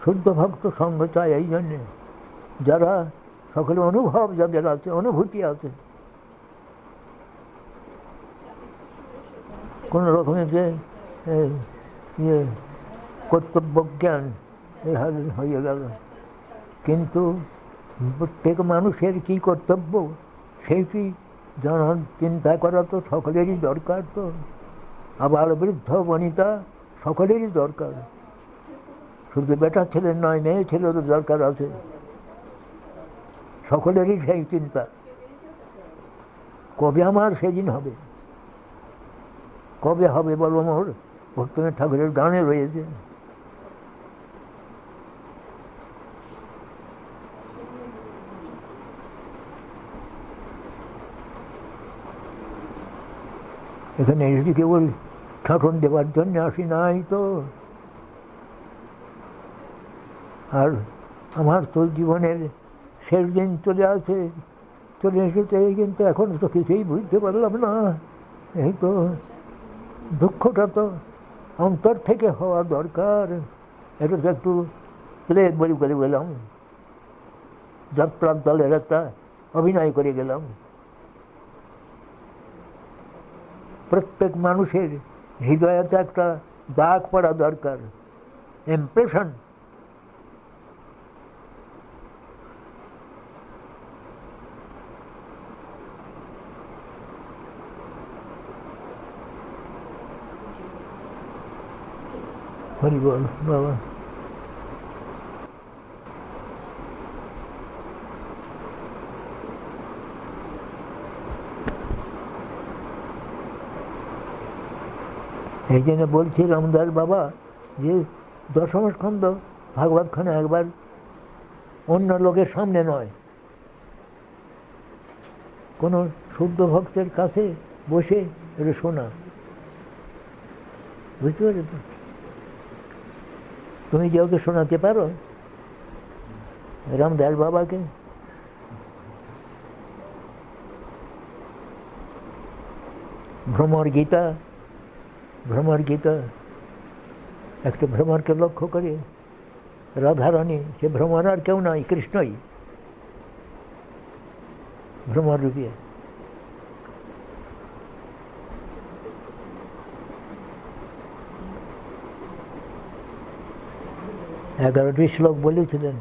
শুদ্ধ ভক্ত সঙ্গ চায় এই জন্যে যারা সকলে অনুভব যাদের আছে, অনুভূতি আছে, কোন রকমের যে ইয়ে কর্তব্য জ্ঞান হয়ে গেল। কিন্তু প্রত্যেক মানুষের কি কর্তব্য সেইটি জানার চিন্তা করা তো সকলেরই দরকার। তো আবার বৃদ্ধ বনিতা সকলেরই দরকার, শুধু বেটা ছেলের নয়, মেয়ে ছেলেরও দরকার আছে, সকলেরই সেই চিন্তা কবে আমার সেদিন হবে, কবে হবে বলো মোর। ভক্তনাথ ঠাকুরের গানে রয়েছে। এখানে এসে কেবল ঠাকুর দেবার জন্য আসি নাই তো। আর আমার তো জীবনের শেষ দিন চলে আসে, চলে এসেছে, কিন্তু এখন তো কিছুই বুঝতে পারলাম না। এই তো দুঃখটা তো অন্তর থেকে হওয়া দরকার। এটা তো একটু প্লে বলি করে গেলাম, যাত্রার দলের একটা অভিনয় করে গেলাম। প্রত্যেক মানুষের হৃদয়তে একটা দাগ পড়া দরকার, ইমপ্রেশন। হরি বল বাবা। এই জন্য বলছি রামদাস বাবা যে দশম স্কন্ধ ভাগবতখানে একবার অন্য লোকের সামনে নয়, কোন শুদ্ধ ভক্তের কাছে বসে এটা শোনা। বুঝতে পারে তো? তুমি যে ওকে শোনাতে পারো রামদাস বাবাকে, ভ্রমর গীতা, ভ্রমর গীতা একটা ভ্রমরকে লক্ষ্য করে রাধারানী, সে ভ্রমর আর কেউ নয়, কৃষ্ণই ভ্রমর রূপে। 11টি শ্লোক বলেছিলেন।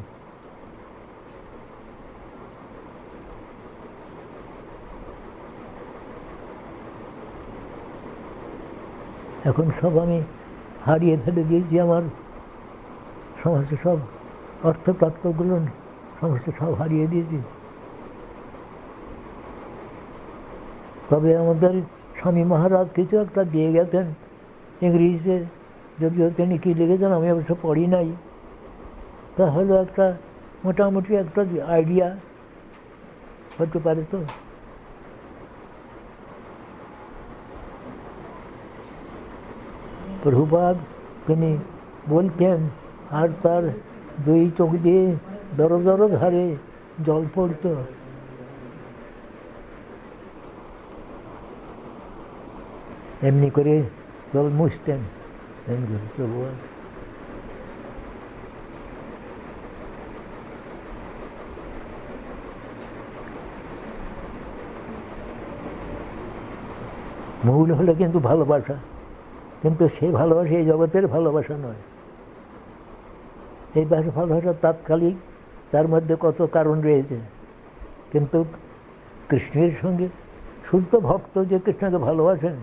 এখন সব আমি হারিয়ে ফেলে দিয়েছি, আমার সমস্ত সব অর্থতত্ত্বগুলো সমস্ত সব হারিয়ে দিয়েছি। তবে আমাদের স্বামী মহারাজ কিছু একটা দিয়ে গেছেন ইংরেজিতে, যদিও তিনি কী লিখেছেন আমি অবশ্য পড়ি নাই, তা হলো একটা মোটামুটি একটা আইডিয়া হতে পারে। তো প্রভুপাদ তিনি বলতেন, আর তার দুই চোখ দিয়ে দর দর ধারে জল পড়ত। এমনি করে জল মুছতেন প্রভুপাদ। মূল হলো কিন্তু ভালোবাসা, কিন্তু সেই ভালোবাসা এই জগতের ভালোবাসা নয়। এই ভালোবাসা তাৎক্ষণিক, তার মধ্যে কত কারণ রয়েছে, কিন্তু কৃষ্ণের সঙ্গে শুদ্ধ ভক্ত যে কৃষ্ণকে ভালোবাসেন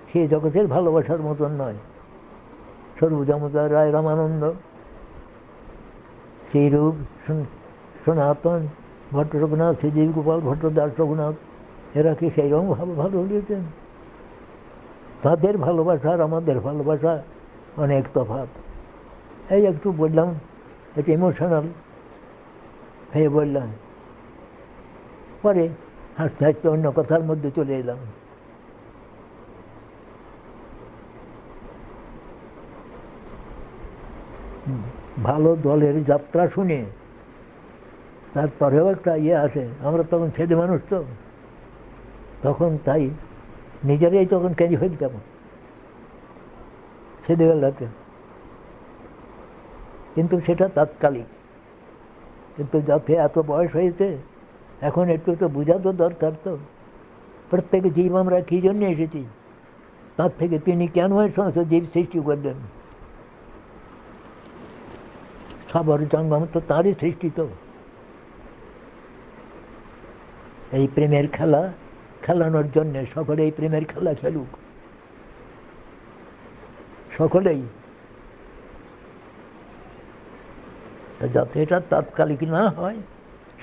সেই জগতের ভালোবাসার মতন নয়। সর্বদামোদর রায় রামানন্দ, সেইরূপ সনাতন ভট্ট রঘুনাথ, শ্রীজীব গোপাল ভট্ট দাস রঘুনাথ, এরা কি সেইরকম ভালো হয়েছেন? তাদের ভালোবাসা আর আমাদের ভালোবাসা অনেক তফাৎ। এই একটু বললাম, একটু ইমোশনাল হয়ে বললাম, পরে হাসতে হাসতে অন্য কথার মধ্যে চলে এলাম। ভালো দলের যাত্রা শুনে তারপরেও একটা ইয়ে আসে, আমরা তখন ছেলে মানুষ, তো তখন তাই নিজেরাই তখন কেঁদে ফেলতাম ছেলেবেলাতে। কিন্তু সেটা তাৎকালিক। কিন্তু যাতে এত বয়স হয়েছে এখন একটু তো বোঝা তো দরকার। তো প্রত্যেক জীব আমরা কী জন্য এসেছি, তার থেকে তিনি কেন এই সমস্ত জীব সৃষ্টি করলেন। সবার জঙ্গম তো তারই সৃষ্টি। তো এই প্রেমের খেলা খেলানোর জন্যে সকলে এই প্রেমের খেলা খেলুক, সকলেই, যাতে এটা তাৎকালিক না হয়,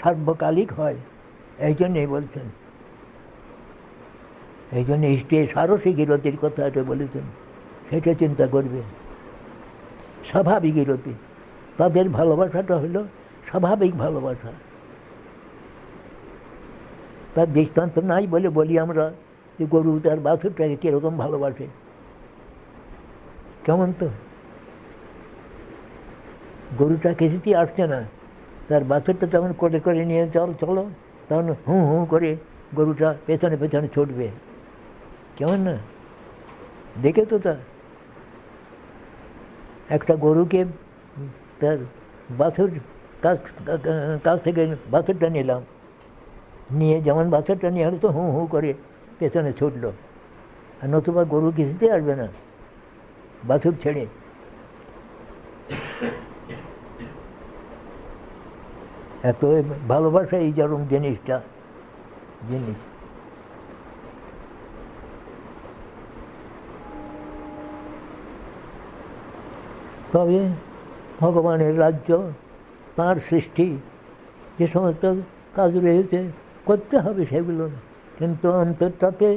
সার্বকালিক হয়। এই জন্যই বলছেন, এই জন্য ইষ্টে সারসী গিরতির কথা এটা বলেছেন, সেটা চিন্তা করবে। স্বাভাবিক গিরতি, তাদের ভালোবাসাটা হলো স্বাভাবিক ভালোবাসা। তার দৃষ্টান্ত নাই বলে বলি আমরা যে গরু তার বাছুরটাকে কিরকম ভালোবাসে, কেমন। তো গরুটা কিছুতেই আসছে না, তার বাছুরটা যখন করে করে নিয়ে চলো, তখন হু হু করে গরুটা পেছনে পেছনে ছুটবে, কেমন না। দেখে তো তা একটা গরুকে তার বাছুর কাছ থেকে বাছুরটা নিলাম, নিয়ে যেমন বাছুরটা নিয়ে হলে তো হু হু করে পেছনে ছুটলো, আর নতুবা গরু কিছুতেই আসবে না বাছুর ছেড়ে। এত ভালোবাসা এই যেরকম জিনিস। তবে ভগবানের রাজ্য, তাঁর সৃষ্টি, যে সমস্ত কাজ রয়েছে করতে হবে সেগুলো, কিন্তু অন্তরটাতে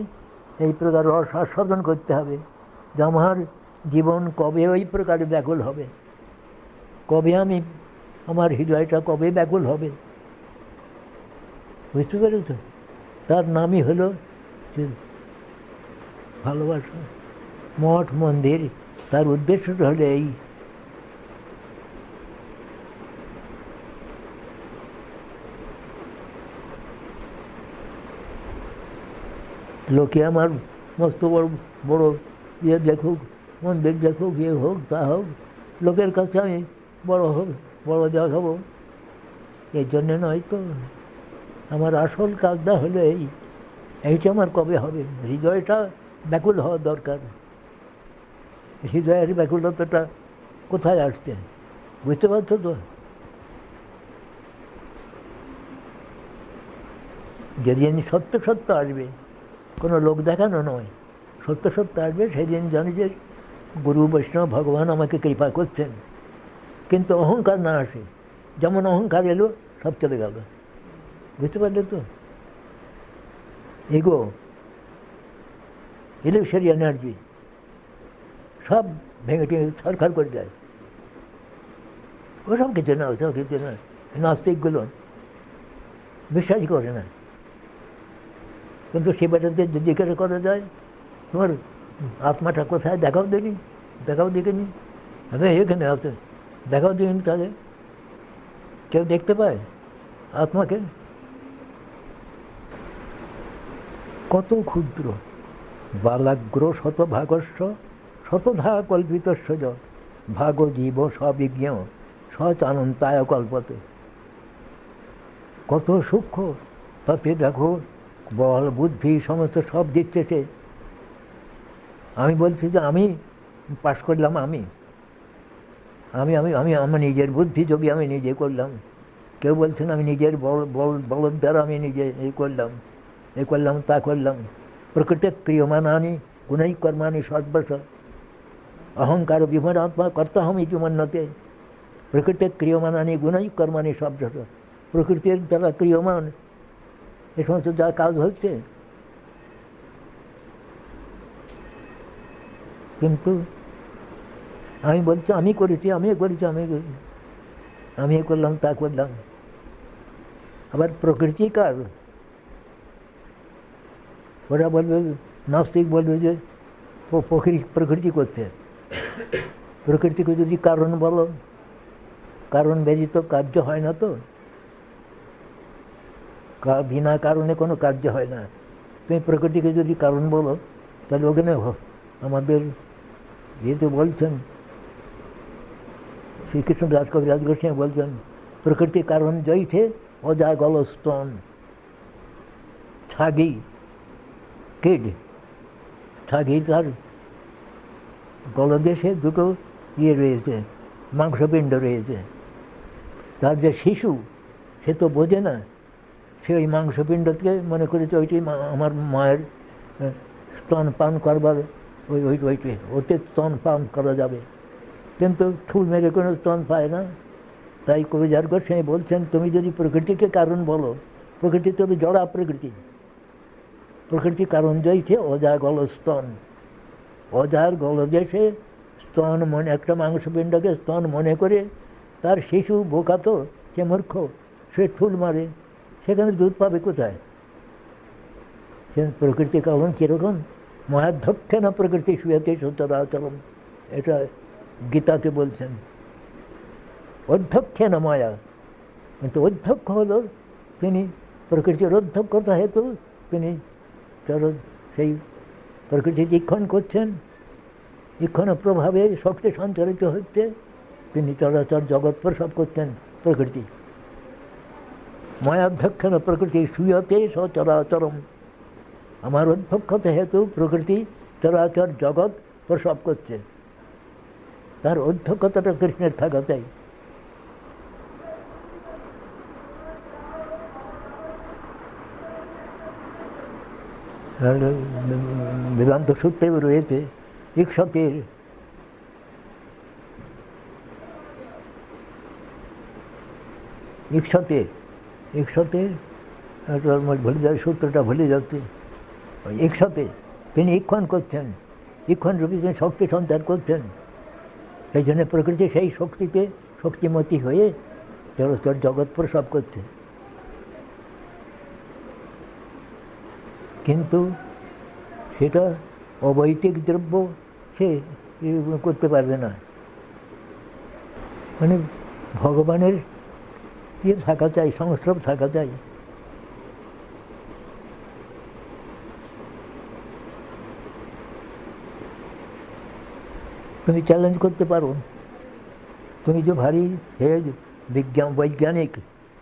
এই প্রকার রস আস্বাদন করতে হবে যে আমার জীবন কবে ওই প্রকারে ব্যাকুল হবে, কবে আমি আমার হৃদয়টা কবে ব্যাকুল হবে। বুঝতে পেরেছ? তার নামই হলো ভালোবাসা। মঠ মন্দির তার উদ্দেশ্যটা হলো এই। লোকে আমার মস্ত বড় বড় ইয়ে দেখুক, মন্দির দেখুক, ইয়ে হোক তা হোক, লোকের কাছে আমি বড় হোক, বড় দেখাবো, এই জন্যে নয় তো। আমার আসল কাজটা হলো এইটা আমার কবে হবে। হৃদয়টা ব্যাকুল হওয়া দরকার। হৃদয়ের ব্যাকুলতাটা কোথায় আসছে বুঝতে পারছো তো? যেদিন সত্য সত্য আসবে, কোনো লোক দেখানো নয়, সত্য সত্য আসবে, সেদিন জানি যে গুরু বৈষ্ণব ভগবান আমাকে কৃপা করছেন। কিন্তু অহংকার না আসে, যেমন অহংকার এলো সব চলে গেল। বুঝতে পারলে তো? ইগো, ইলিউশনারি এনার্জি সব ভেঙে টেঙে সরকার করে যায়। ওসব কিছু না, ওসব কিছু না। নাস্তিকগুলো বিশ্বাসই করে না। কিন্তু সে বেটাতে জিজ্ঞাসা করা যায়, তোমার আত্মাটা কোথায়, দেখাও দেখিনি, দেখাও দেখিনি। হ্যাঁ এখানে আছে, দেখাও দেখিনি। তাহলে কেউ দেখতে পায় আত্মাকে? কত ক্ষুদ্র। বালাগ্র শতভাগস্য শতধা কল্পিতস্য য ভাগ জীব সবিজ্ঞ সচানন্তায় কল্পতে। কত সূক্ষ্ম, তাতে দেখো বল বুদ্ধি সমস্ত সব দিচ্ছে। আমি বলছি যে আমি পাশ করলাম, আমি আমি আমি আমি আমার নিজের বুদ্ধি যোগী আমি নিজে করলাম। কেউ বলছেন আমি নিজের বল দ্বারা আমি নিজে এই করলাম, তা করলাম। প্রকৃতি ক্রিয়মানানি গুণৈ কর্মাণি সর্বশ অহংকার বিভ্রাত্মা কর্তাহম ইতি মন্যতে। প্রকৃতি ক্রিয়মানানি গুণৈ কর্মাণি সর্বশ। প্রকৃতির দ্বারা ক্রিয়মান এ সমস্ত যা কাজ হচ্ছে, কিন্তু আমি বলছি আমি করেছি, আমি করলাম, তা করলাম। আবার প্রকৃতি কার? ওরা বলবে, নাস্তিক বলবে যে প্রকৃতি করতে। প্রকৃতিকে যদি কারণ বলো, কারণ ব্যতীত কার্য হয় না। তো বিনা কারণে কোনো কার্য হয় না। তুমি প্রকৃতিকে যদি কারণ বলো, তাহলে ওখানে আমাদের যেহেতু বলছেন শ্রীকৃষ্ণদাস কবিরাজ গোস্বামী বলছেন প্রকৃতি কারণ জয়ীছে অজা গলস্তন ছাগি কিড ছাগি তার গলদেশে দুটো ইয়ে রয়েছে, মাংসপিণ্ড রয়েছে। তার যে শিশু সে তো বোঝে না, সে ওই মাংসপিণ্ডকে মনে করেছে ওইটি আমার মায়ের স্তন পান করবার ওইটি ওতে স্তন পান করা যাবে, কিন্তু ঠুল মেরে কোনো স্তন পায় না। তাই কবিরাজ গোস্বামী বলছেন তুমি যদি প্রকৃতিকে কারণ বলো, প্রকৃতি তবে জড়া প্রকৃতি, প্রকৃতি কারণ জয়ীছে অজা গল স্তন, অজার গলদেশে স্তন মনে একটা মাংসপিণ্ডকে স্তন মনে করে তার শিশু বোকা তো, সে মূর্খ, সে ঠুল মারে, সেখানে দুধ পাবে কোথায়? সে প্রকৃতি কারণ কীরকম? মহাধ্যক্ষে না প্রকৃতি শুয়েতে সচরাচরম, এটা গীতাতে বলছেন। অধ্যক্ষে না মায়া, কিন্তু অধ্যক্ষ হলো তিনি প্রকৃতির অধ্যক্ষতা হেতু তিনি সেই প্রকৃতির ইক্ষণ করছেন, ইক্ষণ প্রভাবে শক্তি সঞ্চারিত হচ্ছে, তিনি চরাচর জগৎ প্রসব করছেন প্রকৃতি। মায়াধ্যক্ষণ প্রকৃতি শুয়তে সচরাচরম, আমার অধ্যক্ষতা হেতু প্রকৃতি চরাচর জগৎ প্রসব করছে, তার অধ্যক্ষতাটা কৃষ্ণের থাকা চাই। বেদান্ত সূত্রে রয়েছে ইক্ষতের ভুলে যায়, সূত্রটা ভুলে যাচ্ছে। ওই ইক্ষতে তিনি ইক্ষণ করছেন, ইক্ষণ রূপে তিনি শক্তি সঞ্চার করছেন, সেই জন্য প্রকৃতি সেই শক্তিতে শক্তিমতী হয়ে চরাচর জগৎ প্রসব করছে। কিন্তু সেটা অবৈদিক দ্রব্য, সে করতে পারবে না। মানে ভগবানের ইয়ে থাকা চাই, সংস্রব থাকা চাই। তুমি চ্যালেঞ্জ করতে পারো, তুমি যে ভারী হে বৈজ্ঞানিক,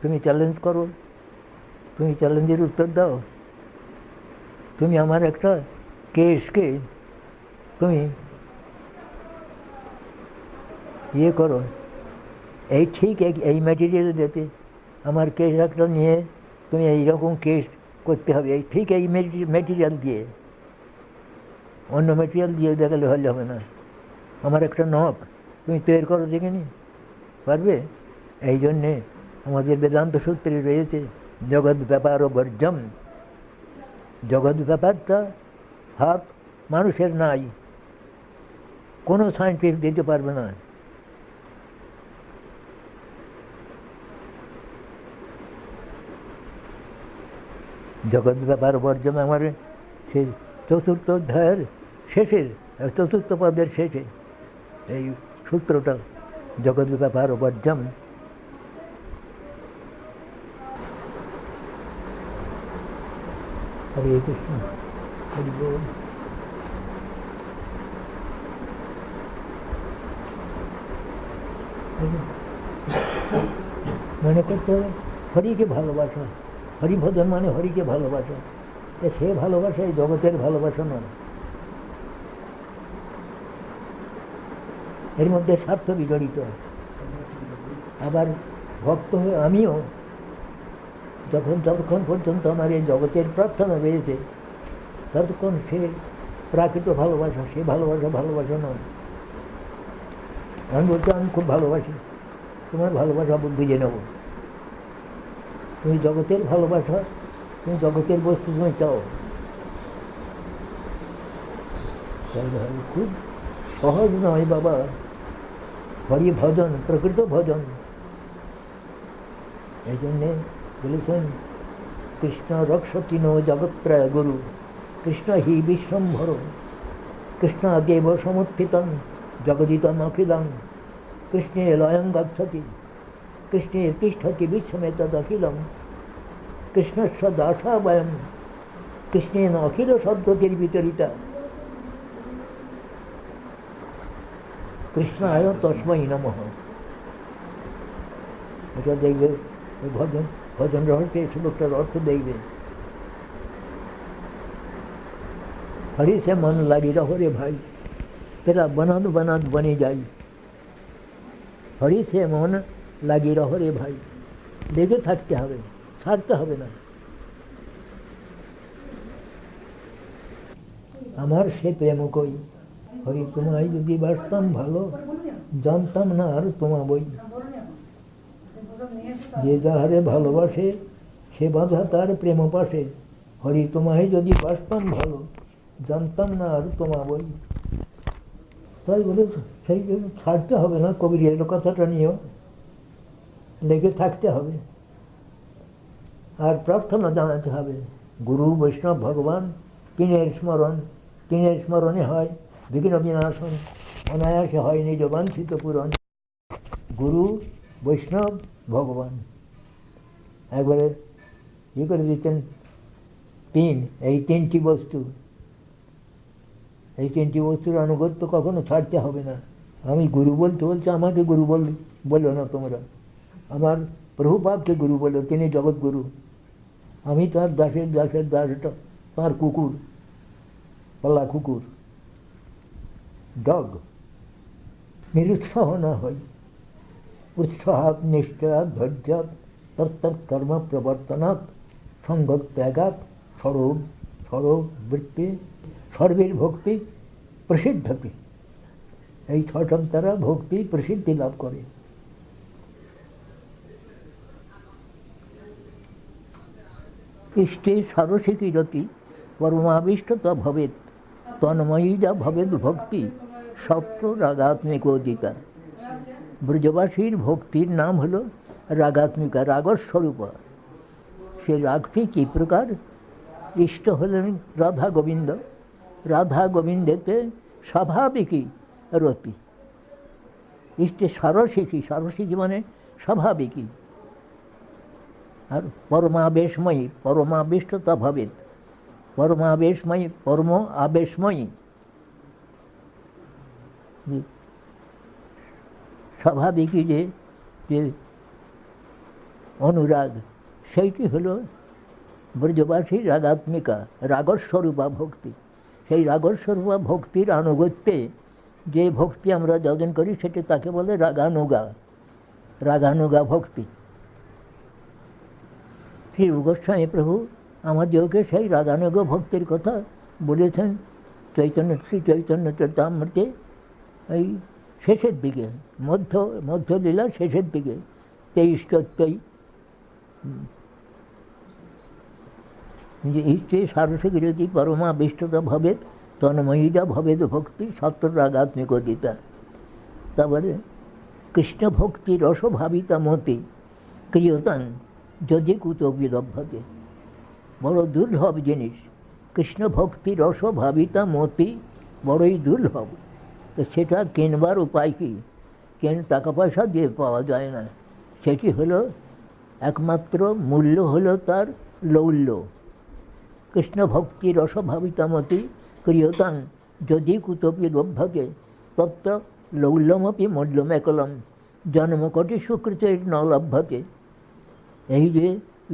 তুমি চ্যালেঞ্জ করো, তুমি চ্যালেঞ্জের উত্তর দাও। তুমি আমার একটা কেসকে তুমি ইয়ে করো, এই ঠিক এই ম্যাটেরিয়াল যেতে আমার কেস একটা নিয়ে তুমি এইরকম কেস করতে হবে, এই ঠিক এই ম্যাটেরিয়াল দিয়ে, অন্য ম্যাটেরিয়াল দিয়ে দেখালে হলে হবে না। আমার একটা নখ তুমি তৈরি করো, দেখিনি পারবে? এই জন্যে আমাদের বেদান্ত সূত্রে রয়েছে জগৎ ব্যাপার ও বর্জম, জগৎ ব্যাপারটা হাত মানুষের নাই, কোনো সায়েন্টিস্ট দিতে পারবে না। জগৎ ব্যাপার বর্জম আমার সেই চতুর্থ অধ্যায়ের শেষের, চতুর্থ পদের শেষে এই সূত্রটা, জগৎ ব্যাপার বর্জম। হরে কৃষ্ণ, হরি বল। মনে করতে হবে হরিকে ভালোবাসা, হরিভজন মানে হরিকে ভালোবাসা, সে ভালোবাসা এই জগতের ভালোবাসা নয়। এর মধ্যে স্বার্থ বিজড়িত। আবার ভক্ত হয়ে আমিও যতক্ষণ পর্যন্ত আমার এই জগতের প্রার্থনা রয়েছে, ততক্ষণ সে প্রাকৃত ভালোবাসা, সে ভালোবাসা নয়। আমি বলতে আমি খুব ভালোবাসি, তোমার ভালোবাসা বুঝে নেব। তুমি জগতের ভালোবাসা, তুমি জগতের বস্তু তুমি চাও, খুব সহজ নয় বাবা। হরি ভজন, প্রকৃত ভজন। এই জন্যে বলেছেন কৃষ্ণ রক্ষতি নো জগৎপ্রায় গুরু, কৃষ্ণ হি বিশ্বম্ভর, কৃষ্ণ দেব সমর্থিতং জগদিতম অখিলং, কৃষ্ণে লয়ং গচ্ছতি, কৃষ্ণে তিষ্ঠতি বিশ্বমেতদখিলং, কৃষ্ণস্য দাসা বয়ম, কৃষ্ণেন অখিল শব্দতির বিতরিতা, কৃষ্ণায় তস্मै নমঃ। এটা দেখবে ভজন ভজন রহস্যে এই শ্লোকটার অর্থ দেখবে। हरि से मन लगी रहो रे भाई, तेरा बनाद बनाद बनी जाई। हरि से मन লাগি রহো রে ভাই, লেগে থাকতে হবে, ছাড়তে হবে না। আমার সে প্রেম কই, হরি তোমায় যদি বাসতাম ভালো, জানতাম না আর তোমা বই। যে যাহারে ভালোবাসে সে বাধা তার প্রেম পাশে, হরি তোমায় যদি বাসতাম ভালো, জানতাম না আর তোমা বই। তাই বলে সেই জন্য ছাড়তে হবে না, কবির এলো কথাটা নিয়েও লেগে থাকতে হবে আর প্রার্থনা জানাতে হবে। গুরু বৈষ্ণব ভগবান তিনের স্মরণ, তিনের স্মরণে হয় বিঘ্ন বিনাশন, অনায়াসে হয় নিজ বাঞ্ছিত পূরণ। গুরু বৈষ্ণব ভগবান একবারে করে দিতেন তিন, এই তিনটি বস্তু, এই তিনটি বস্তুর আনুগত্য কখনো ছাড়তে হবে না। আমি গুরু বলতে বলতে আমাকে গুরু বলো না তোমরা, আমার প্রভুপাদকে গুরু বলো, তিনি জগৎগুরু, আমি তার দাসের দাসের দাস, তাঁর কুকুর, পাল্লা কুকুর, ডগ। নিরুৎসাহ না হই, উৎসাহাৎ নিশ্চয়াৎ ধৈর্যাৎ তত্তৎ কর্ম প্রবর্তনাৎ সঙ্গ ত্যাগাৎ স্বরূপ স্বরূপ বৃত্তি সর্বের ভক্তি প্রসিদ্ধতি। এই ছটার দ্বারা ভক্তি প্রসিদ্ধি লাভ করে। ইষ্টে সরসিকি রতি পরমাবিষ্টতা ভবেত, তন্ময়ী যা ভবেদ ভক্তি সত্য রাগাত্মিকোদিতা। ব্রজবাসীর ভক্তির নাম হলো রাগাত্মিকা, রাগস্বরূপা। সে রাগটি কী প্রকার? ইষ্ট হলেন রাধা গোবিন্দ, রাধা গোবিন্দেতে স্বাভাবিকই রতি। ইষ্টে সারসিকি, সারসিকি মানে স্বাভাবিকই। আর পরমাবেশময়ী, পরমাবিষ্টতা ভবেত, পরমাবেশময়ী, পরম আবেশময়ী। স্বাভাবিকই যে যে অনুরাগ, সেইটি হলো ব্রজবাসী রাগাত্মিকা, রাগস্বরূপা ভক্তি। সেই রাগস্বরূপা ভক্তির আনুগত্যে যে ভক্তি আমরা যজন করি সেটি তাকে বলে রাগানুগা, রাগানুগা ভক্তি। শ্রী গোস্বামী প্রভু আমাদেরকে সেই রাগানুগ ভক্তির কথা বলেছেন চৈতন্য, শ্রী চৈতন্য চরিতামৃতে এই শেষের দিকে, মধ্য লীলা শেষের দিকে 23-24। যে ইষ্টে সারসিকি পরমাবিষ্টতা ভবেত, তন্ময়ীজা ভবেদ ভক্তি সত্য রাগাত্মিকোদিতা। তারপরে কৃষ্ণ ভক্তি রসভাবিতা মতি ক্রিয়তান যদি কুতপি লভ্যতে। বড় দুর্লভ জিনিস কৃষ্ণ ভক্তি রসভাবিতা মতি, বড়ই দুর্লভ। তো সেটা কেনবার উপায় কি? টাকা পয়সা দিয়ে পাওয়া যায় না। সেটি হলো একমাত্র মূল্য হলো তার লৌল্য। কৃষ্ণ ভক্তি রসভাবিতামতি ক্রিয়তাং যদি কুতপি লভ্যতে তত্ত্ব লৌল্যমপি মূল্যমেকলম জন্মকটি সুকৃতের ন লভ্যতে। এই যে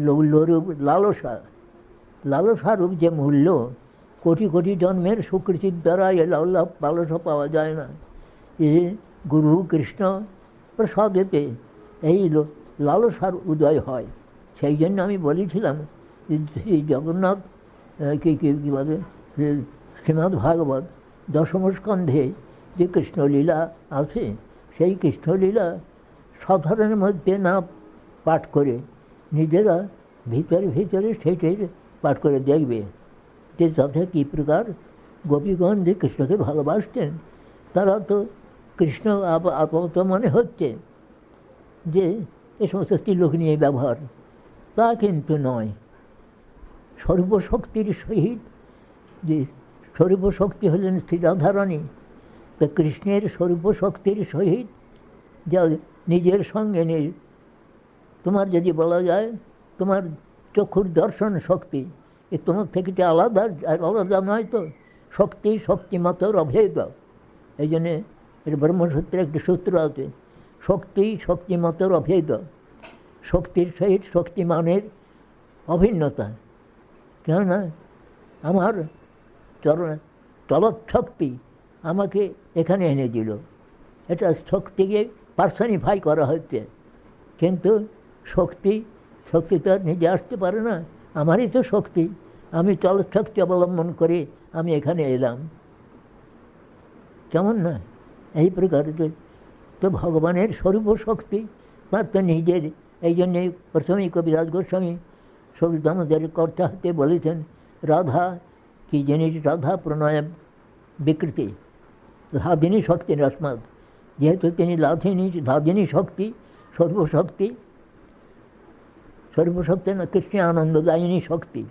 লৌল্যরূপ লালসা, লালসারূপ যে মূল্য, কোটি কোটি জন্মের সুকৃতির দ্বারা এ লালসা পাওয়া যায় না। এ গুরু কৃষ্ণ প্রসাদেতে এই লালসার উদয় হয়। সেই জন্য আমি বলেছিলাম এই জগন্নাথ কী বলে শ্রীমদ্ ভাগবত দশম স্কন্ধে যে কৃষ্ণলীলা আছে, সেই কৃষ্ণলীলা সাধারণের মধ্যে না পাঠ করে নিজেরা ভিতরে ভিতরে সেইটাই পাঠ করে দেখবে যে তাতে কী প্রকার গোপীগণ যে কৃষ্ণকে ভালোবাসতেন। তারা তো কৃষ্ণ আপাতত মনে হচ্ছে যে এ সমস্ত স্ত্রীলোক নিয়ে ব্যবহার, তা কিন্তু নয়। সর্বশক্তির সহিত, যে সর্বশক্তি হলেন শ্রী রাধারানী, তা কৃষ্ণের সর্বশক্তির সহিত যা নিজের সঙ্গে তোমার যদি বলা যায় তোমার চক্ষুর দর্শন শক্তি, এ তোমার থেকে আলাদা, আলাদা নয় তো। শক্তি শক্তিমতর অভেদ। এই জন্যে এর ব্রহ্মসূত্রে একটি সূত্র আছে, শক্তি শক্তিমতর অভেদ। শক্তির সহিত শক্তিমানের অভিন্নতা। কেননা আমার চলত শক্তি আমাকে এখানে এনে দিল, এটা শক্তিকে পার্সনিফাই করা হচ্ছে। কিন্তু শক্তি তো আর নিজে আসতে পারে না, আমারই তো শক্তি, আমি চলত শক্তি অবলম্বন করে আমি এখানে এলাম, কেমন না? এই প্রকার তো ভগবানের স্বরূপ শক্তি, তার তো নিজের। এই জন্যে প্রথমেই কবিরাজ গোস্বামী সবিদামদের কর্তা হতে বলেছেন, রাধা কি জিনিস? রাধা প্রণয় বিকৃতি, লাদিনী শক্তি রশ্মাদ। যেহেতু তিনি লাদিনী শক্তি, সর্বশক্তি না, কৃষ্ণ আনন্দদায়িনী শক্তি,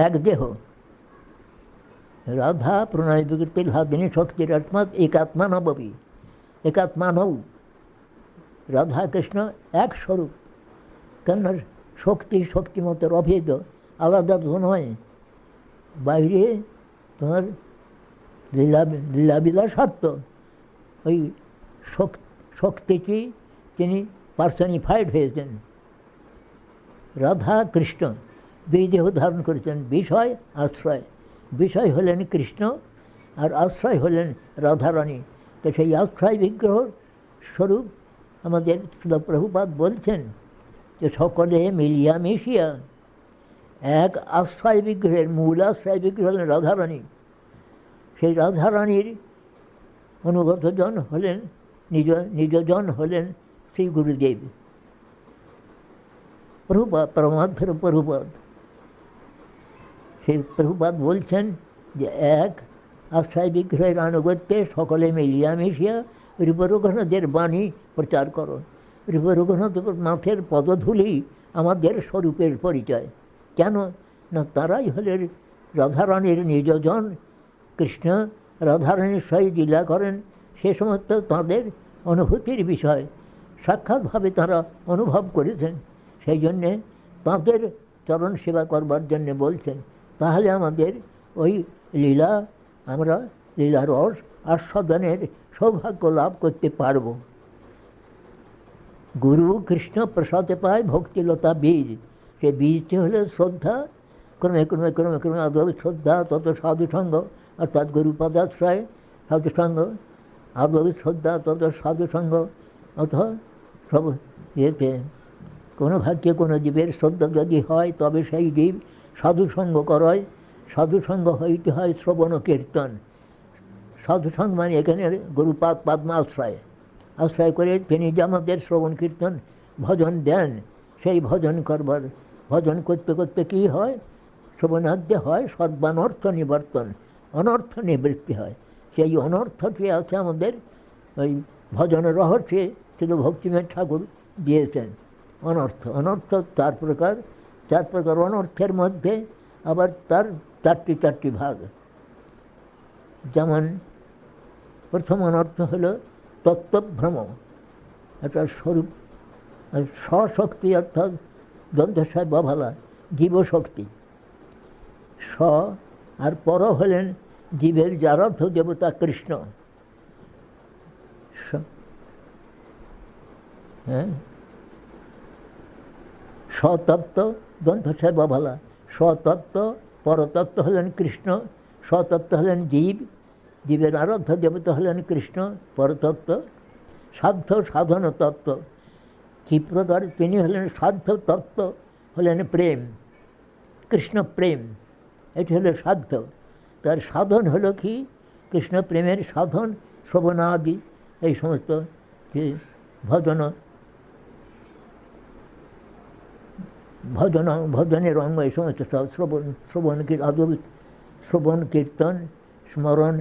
এক দেহ। রাধা প্রণয় বিকৃতি লাদিনী শক্তি রশ্মাদ একাত্মা নবী, একাত্মা নৌ। রাধা কৃষ্ণ এক স্বরূপ, কেননা শক্তিমতের অভেদ, আলাদা তো নয়। বাইরে তোমার লীলাবিলাসার্থ, ওই শক্তিটি তিনি পার্সনিফাইড হয়েছেন। রাধা কৃষ্ণ দুই দেহ ধারণ করেছেন, বিষয় আশ্রয়। বিষয় হলেন কৃষ্ণ আর আশ্রয় হলেন রাধারানী। তো সেই আশ্রয় বিগ্রহ স্বরূপ আমাদের প্রভুপাদ বলছেন যে সকলে মিলিয়া মিশিয়া এক আশ্রয় বিগ্রহের, মূল আশ্রয় বিগ্রহ হলেন রাধারানী। সেই রাধারানীর অনুগতজন হলেন, নিজজন হলেন শ্রী গুরুদেব প্রভুপাদ, পরমাধ্যের প্রভুপাদ। সেই প্রভুপাদ বলছেন যে এক আশ্রয় বিগ্রহের আনুগত্যে সকলে মিলিয়া মিশিয়া রূপরঘুনাথের বাণী প্রচার করো। রূপরঘুনাথের পদধূলি আমাদের স্বরূপের পরিচয়। কেন না তারাই হলেন রাধারানীর নিজজন। কৃষ্ণ রাধারানীর সহিত লীলা করেন, সে সমস্ত তাঁদের অনুভূতির বিষয়, সাক্ষাৎভাবে তারা অনুভব করেছেন। সেই জন্যে তাঁদের চরণ সেবা করবার জন্যে বলছেন। তাহলে আমাদের ওই লীলা, আমরা লীলার রস আস্বাদনের সৌভাগ্য লাভ করতে পারব। গুরু কৃষ্ণ প্রসাদে পায় ভক্তিলতা বীজ। সে বীজটি হলো শ্রদ্ধা, ক্রমে ক্রমে ক্রমে ক্রমে আদৌ শ্রদ্ধা, তত সাধুসঙ্গ, অর্থাৎ গুরুপদাশ্রয় সাধুসঙ্গ, আদৌ শ্রদ্ধা তত সাধুসঙ্গ, অথবা সব ইয়েতে কোনো ভাগ্যে কোনো জীবের শ্রদ্ধা যদি হয় তবে সেই জীব সাধুসঙ্গ করায়। সাধুসঙ্গ হইতে হয় শ্রবণ কীর্তন। সাধুসঙ্গ মানে এখানে গুরুপাদ পদ্মাশ্রয় আশ্রয় করে তিনি যে আমাদের শ্রবণ কীর্তন ভজন দেন, সেই ভজন করবার, ভজন করতে করতে কী হয়? শ্রবণাদ্যে হয় সর্বানর্থ নিবর্তন, অনর্থ নিবৃত্তি হয়। সেই অনর্থটি আছে আমাদের ওই ভজন রহস্যে ছিল ভক্তিনাথ ঠাকুর দিয়েছেন। অনর্থ চার প্রকার অনর্থের মধ্যে আবার তার চারটি ভাগ। যেমন প্রথম অনর্থ হলো তত্ত্বভ্রম, একটা স্বরূপ স্বশক্তি, অর্থাৎ দন্তস্বয় বভালা জীবশক্তি। স আর পর হলেন জীবের যারার্থ দেবতা কৃষ্ণ। হ্যাঁ, স্বতত্ত্ব দন্তস্বয় বভালা, স্বতত্ত্ব, পরতত্ত্ব হলেন কৃষ্ণ, স্বতত্ত্ব হলেন জীব, জীবের আরাধ্য দেবতা হলেন কৃষ্ণ পরতত্ত্ব। সাধ্য সাধন তত্ত্ব কী প্রকার? তিনি হলেন সাধ্য তত্ত্ব, হলেন প্রেম, কৃষ্ণ প্রেম, এটি হলো সাধ্য। তার সাধন হলো কি? কৃষ্ণ প্রেমের সাধন শ্রবণাদি, এই সমস্ত ভজনের অঙ্গ, এই সমস্ত সব শ্রবণ কীর্তন স্মরণ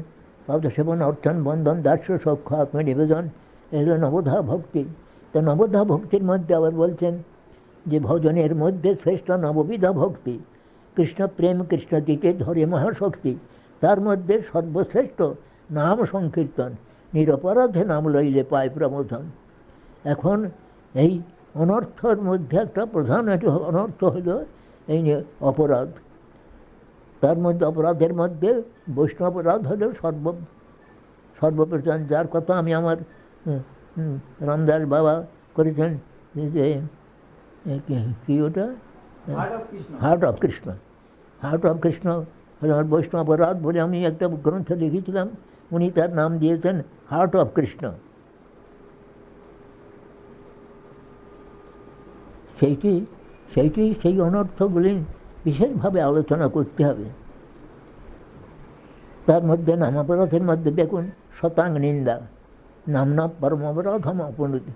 পাদসেবন অর্চন বন্ধন দাস্য সক্ষ আত্মনিবেদন, এগুলো নবধা ভক্তি। তো নবধা ভক্তির মধ্যে আবার বলছেন যে ভজনের মধ্যে শ্রেষ্ঠ নববিধা ভক্তি। কৃষ্ণ প্রেম কৃষ্ণ দিতে ধরে মহাশক্তি, তার মধ্যে সর্বশ্রেষ্ঠ নাম সংকীর্তন, নিরপরাধে নাম লইলে পায় প্রমোদন। এখন এই অনর্থর মধ্যে একটা প্রধান অনর্থ হল এই অপরাধ। তার মধ্যে অপরাধের মধ্যে বৈষ্ণব অপরাধ হল সর্বপ্রধান, যার কথা আমি আমার রামদাস বাবা করেছেন যে কি ওটা, heart of Krishna. Heart of Krishna আমার বৈষ্ণব অপরাধ বলে আমি একটা গ্রন্থ লিখেছিলাম, উনি তার নাম দিয়েছেন হার্ট অফ কৃষ্ণ। সেই অনর্থগুলি বিশেষভাবে আলোচনা করতে হবে। তার মধ্যে নামাপরাধের মধ্যে দেখুন শতাঙ্গ নিন্দা, নামনা পরমাপরাধম অপনুতি,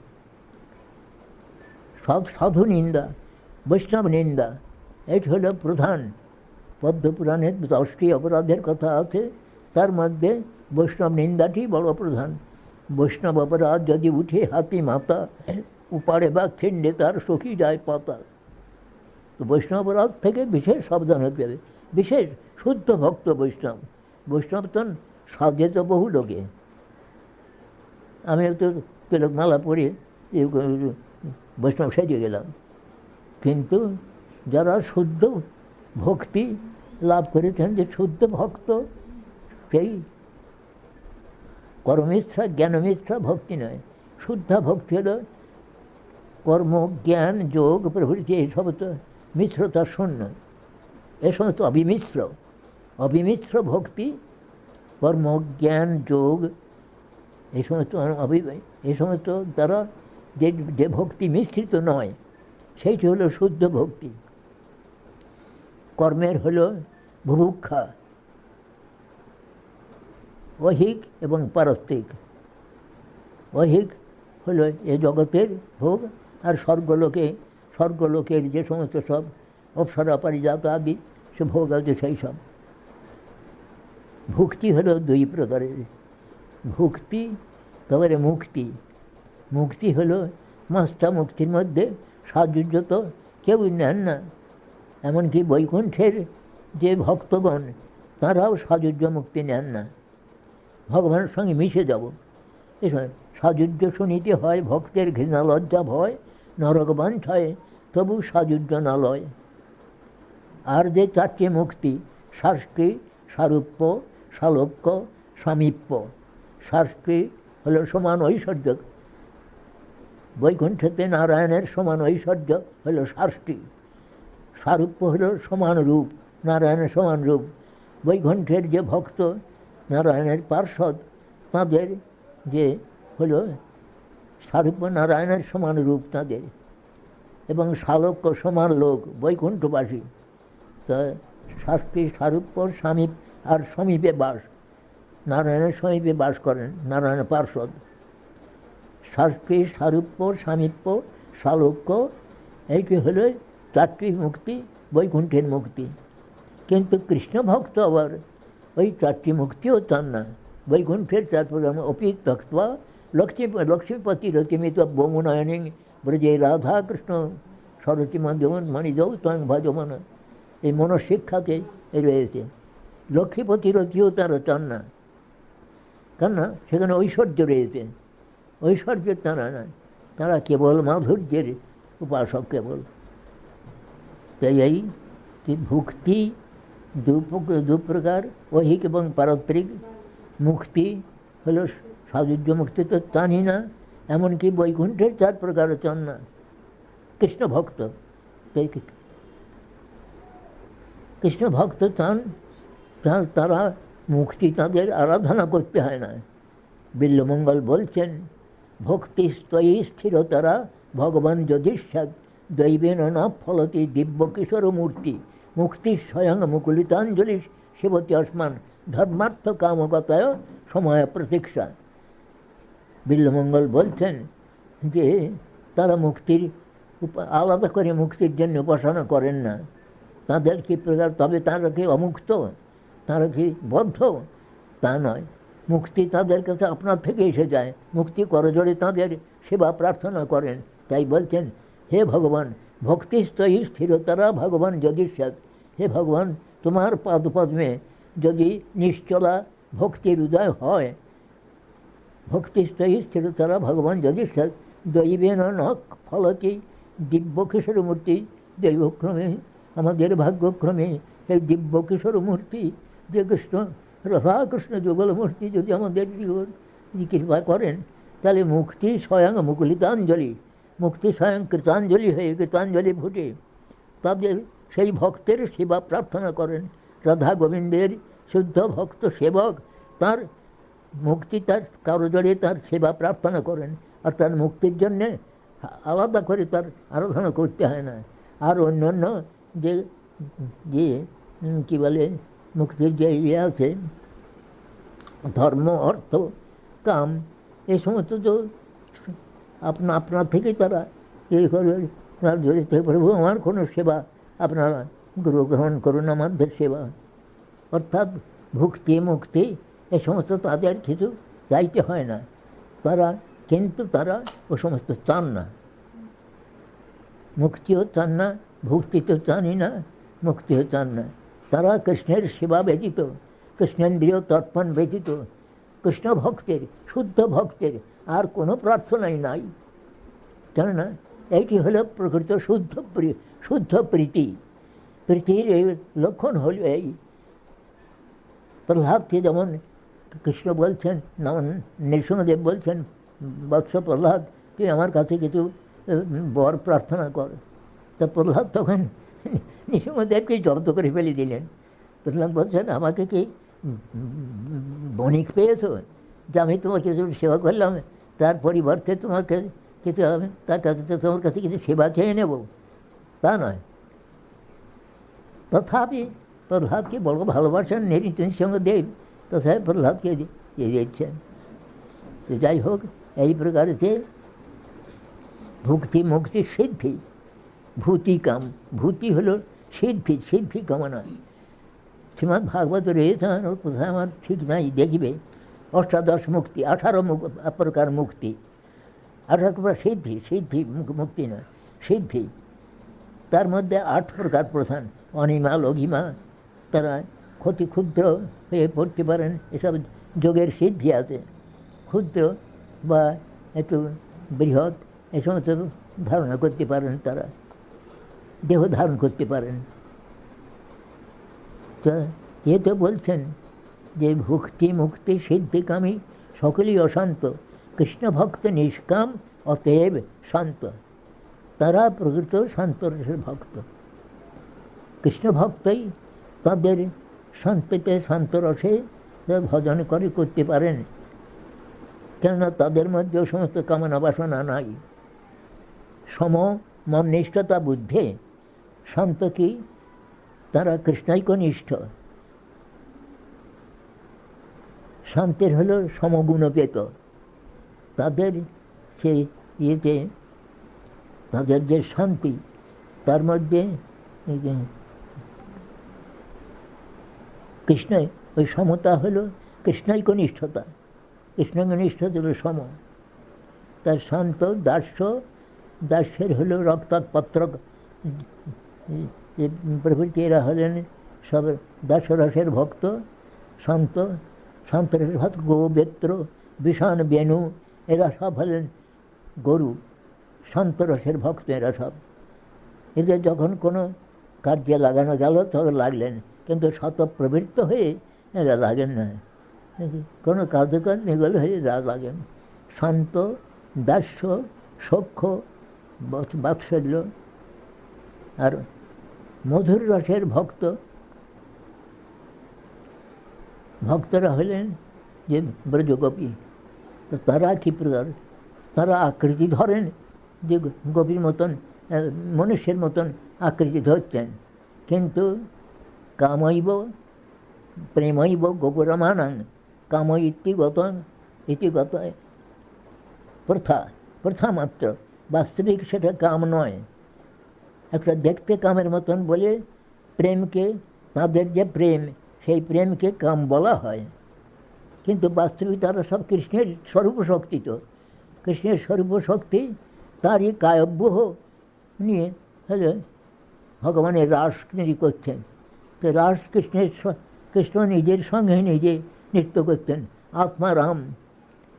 সব সাধু নিন্দা, বৈষ্ণব নিন্দা, এটি হলো প্রধান। পদ্মপুরাণের 10টি অপরাধের কথা আছে, তার মধ্যে বৈষ্ণব নিন্দাটি বড় প্রধান। বৈষ্ণব অপরাধ যদি উঠে হাতি মাথা, উপাড়ে বা খিন্ডে তার সখী যায় পাতা। তো বৈষ্ণব অপরাধ থেকে বিশেষ সাবধান হতে হবে। বিশেষ শুদ্ধ ভক্ত বৈষ্ণব তো সাজে তো বহু লোকে, আমিও তো তিলকমালা পরে বৈষ্ণব সেজে গেলাম, কিন্তু যারা শুদ্ধ ভক্তি লাভ করেছেন, যে শুদ্ধ ভক্ত, সেই কর্মমিথ্যা জ্ঞানমিথ্যা ভক্তি নয়। শুদ্ধ ভক্তি হল কর্ম জ্ঞান যোগ প্রভৃতি, এই সমস্ত মিশ্রতা শূন্য, এ সমস্ত অবিমিশ্র ভক্তি, কর্ম জ্ঞান যোগ এই সমস্ত দ্বারা যে ভক্তি মিশ্রিত নয়, সেইটি হলো শুদ্ধ ভক্তি। কর্মের হলো বুভুক্ষা, ঐহিক এবং পারস্পরিক। ঐহিক হলো এ জগতের ভোগ, আর স্বর্গলোকের যে সমস্ত সব অপ্সরা পারিজাত আদি সে ভোগ আছে, সেই সব। ভক্তি হলো 2 প্রকারের, ভক্তি তারপরে মুক্তি। মুক্তি হলো 5টা মুক্তির মধ্যে সাহায্য তো কেউ নেন না, এমনকি বৈকুণ্ঠের যে ভক্তগণ তারাও সাহায্য মুক্তি নেন না। ভগবানের সঙ্গে মিশে যাব, এসব সাহায্য শুনিতে হয়, ভক্তের ঘৃণা লজ্জা ভয়, নরক বাঞ্ছায় তবু সাহায্য না লয়। আর যে 4টি মুক্তি, শাস্তি, সারূপ্য, সালোক্য, সামীপ্য। শাস্তি হলো সমান ঐশ্বর্য, বৈকুণ্ঠতে নারায়ণের সমান ঐশ্বর্য হলো শাস্তি। সারূপ্য হলো সমান রূপ, নারায়ণের সমান রূপ। বৈকুণ্ঠের যে ভক্ত নারায়ণের পার্ষদ, তাঁদের যে হলো সারূপ্য, নারায়ণের সমান রূপ তাঁদের। এবং সালোক্য সমান লোক, বৈকুণ্ঠবাসী। তা শাস্তি, সারূপ্য, সামীপ আর সমীপে বাস, নারায়ণের সমীপে বাস করেন নারায়ণের পার্ষদ। শাস্তি, সারূপ্য, সামীপ্য, সালোক্য, এইটি হলো 4টি মুক্তি, বৈকুণ্ঠের মুক্তি। কিন্তু কৃষ্ণ ভক্ত আবার ওই 4টি মুক্তিও চান না। বৈকুণ্ঠের 4 প্রকার অপি তক্তা লক্ষ্মীপতি রতিমিত বোমনয়নী ব্রজে রাধা কৃষ্ণ সরস্বতী মণিজৌ তং ভজমান, এই মনশিক্ষাতে রয়েছে। লক্ষ্মীপতি রতিও তারা চান না, কেননা সেখানে ঐশ্বর্য রয়েছে। ঐশ্বর্য তারা নয়, তারা কেবল মাধুর্যের উপাসক কেবল। তাই এই ভক্তি 2 প্রকার, ঐহিক এবং পারস্পরিক। মুক্তি হলো সাযুজ্য মুক্তি তো চানই না, এমনকি বৈকুণ্ঠের 4 প্রকারও চান না কৃষ্ণ ভক্ত। কৃষ্ণ ভক্ত চান, তারা মুক্তি তাদের আরাধনা করতে হয় না। বিল্বমঙ্গল বলছেন, ভক্তি স্তয়ী স্থিরতারা ভগবান যদিষ্যাৎ দৈবেন না ফলতি দিব্য কিশোর মূর্তি মুক্তি স্বয়ং মুকুলিতাঞ্জলি সেবতী আসমান ধর্মার্থ কামগতায় সময় প্রতীক্ষা। বিল্বমঙ্গল বলছেন যে তারা মুক্তির আলাদা করে মুক্তির জন্য উপাসনা করেন না। তাদের কি প্রকার, তবে তারা কি অমুক্ত, তারা কি বদ্ধ? তা নয়, মুক্তি তাদের কাছে আপনার থেকে এসে যায়। মুক্তি করজোড়ে তাদের সেবা প্রার্থনা করেন। তাই বলছেন, হে ভগবান, ভক্তিস্তয়ী স্থিরতারা ভগবান যদিষ্যাৎ, হে ভগবান, তোমার পাদপদ্মে যদি নিশ্চলা ভক্তির উদয় হয়, ভক্তিস্তয়ী স্থিরতারা ভগবান যদিষ্যাৎ দৈবেন ন ফলতি দিব্য কিশোর মূর্তি, দৈবক্রমে আমাদের ভাগ্যক্রমে এই দিব্য কিশোর মূর্তি যে কৃষ্ণ রাধাকৃষ্ণ যুগল মূর্তি যদি আমাদের কৃপা করেন, তাহলে মুক্তি স্বয়ং মুকুলিতাঞ্জলি, মুক্তি স্বয়ং কৃতাঞ্জলি হয়ে কৃতাঞ্জলি ফুটে তাদের সেই ভক্তের সেবা প্রার্থনা করেন। রাধা গোবিন্দের শুদ্ধ ভক্ত সেবক তার মুক্তি, তার কারো জড়িয়ে তার সেবা প্রার্থনা করেন, আর তার মুক্তির জন্যে আলাদা করে তার আরাধনা করতে হয় না। আর অন্য অন্য যে যে কী বলে মুক্তির যে ইয়ে আছে, ধর্ম অর্থ কাম, এই সমস্ত তো আপনার থেকেই তারা ইয়ে করবে, তার জড়িত প্রভু আমার কোনো সেবা আপনারা গ্রহণ করুন, আমাদের সেবা। অর্থাৎ ভুক্তি মুক্তি এ সমস্ত তাদের কিছু চাইতে হয় না, তারা কিন্তু তারা ও সমস্ত চান না, মুক্তিও চান না, ভুক্তি তো চানই না, মুক্তিও চান না। তারা কৃষ্ণের সেবা ব্যতীত, কৃষ্ণেন্দ্রীয় তর্পণ ব্যতীত, কৃষ্ণ ভক্তের, শুদ্ধ ভক্তের আর কোনো প্রার্থনাই নাই। কেননা এইটি হলো প্রকৃত শুদ্ধ প্রীতি। প্রীতির এই লক্ষণ হল এই। প্রহ্লাদকে যেমন কৃষ্ণ বলছেন, নৃসিংহদেব বলছেন, বৎস প্রহ্লাদ তুই আমার কাছে কিছু বর প্রার্থনা কর। তা প্রহ্লাদ তখন নৃসিংহদেবকে জব্দ করে ফেলে দিলেন। প্রহ্লাদ বলছেন, আমাকে কি বণিক পেয়েছো যে আমি তোমার কিছু সেবা করলাম, তার পরিবর্তে তোমাকে কিছু তার কাছে তোমার কাছে কিছু সেবা খেয়ে নেব? তা নয়। তথাপি প্রহ্লাদকে বড় ভালোবাসেন নৃসিংহদেব, তথাপি প্রহ্লাদকে দিয়ে দিচ্ছেন। তো যাই হোক, এই প্রকারে ভুক্তি মুক্তি সিদ্ধি, ভূতি কাম, ভূতি হলো সিদ্ধি, সিদ্ধি কামনা। শ্রীমদ্ ভাগবত রয়েছে, কোথায় আমার ঠিক নাই, দেখবে অষ্টাদশ মুক্তি, 18 প্রকার মুক্তি, 18 প্রকার সিদ্ধি, সিদ্ধি মুক্তি না সিদ্ধি। তার মধ্যে 8 প্রকার প্রধান। অনিমা লঘিমা, তারা ক্ষুদ্র হয়ে পড়তে পারেন, এসব যোগের সিদ্ধি আছে। ক্ষুদ্র বা একটু বৃহৎ এই সমস্ত ধারণা করতে পারেন, তারা দেহ ধারণ করতে পারেন। তো এ তো বলছেন যে ভুক্তি মুক্তি সিদ্ধিকামী সকলেই অশান্ত, কৃষ্ণ ভক্ত নিষ্কাম অতএব শান্ত। তারা প্রকৃত শান্ত রসের ভক্ত। কৃষ্ণ ভক্তই তাদের শান্তিতে, শান্ত রসে ভজন করতে পারেন, কেননা তাদের মধ্যে সমস্ত কামনা বাসনা নাই। সম মননিষ্ঠতা বুদ্ধে শান্ত কি, তারা কৃষ্ণৈকনিষ্ঠ। শান্তের হলো সমগুণপেত। তাদের সেই ইয়েতে, তাদের যে শান্তি, তার মধ্যে কৃষ্ণ, ওই সমতা হলো কৃষ্ণৈকনিষ্ঠতা। কৃষ্ণৈকনিষ্ঠতা হলো সম। তার শান্ত দাস্য, দাস্যের হলো রক্তপত্র প্রভৃতি, এরা হলেন সব দাসরসের ভক্ত। শান্ত, শান্তরসের ভক্ত। গোবেত্র, বিষাণ, বেণু, এরা সব হলেন গরু, শান্তরসের ভক্ত এরা সব। এদের যখন কোনো কার্যে লাগানো গেল তখন লাগলেন, কিন্তু শতপ্রবৃত্ত হয়ে এরা লাগেন না। কোনো কার্যকর নিগল হয়ে লাগেন। শান্ত, দাস্য, সখ্য, বাৎসল্য আর মধুর রসের ভক্ত। ভক্তরা হলেন যে ব্রজগোপী। তো তারা কী প্রকার? তারা আকৃতি ধরেন, যে গোপীর মতন, মনুষ্যের মতন আকৃতি ধরছেন, কিন্তু কামৈব প্রেমৈব গোপুরমানাং, কাম ইতিগত প্রথা, প্রথা মাত্র। বাস্তবিক সেটা কাম নয়। একটা দেখতে কামের মতন বলে প্রেমকে, তাদের যে প্রেম, সেই প্রেমকে কাম বলা হয়, কিন্তু বাস্তবিক তারা সব কৃষ্ণের স্বরূপশক্তি। তো কৃষ্ণের স্বরূপশক্তি, তারই কায়ব্যহ নিয়ে হলে ভগবানের রাস তিনি করছেন। তো রাস কৃষ্ণ নিজের সঙ্গে নিজে নৃত্য করতেন। আত্মারাম,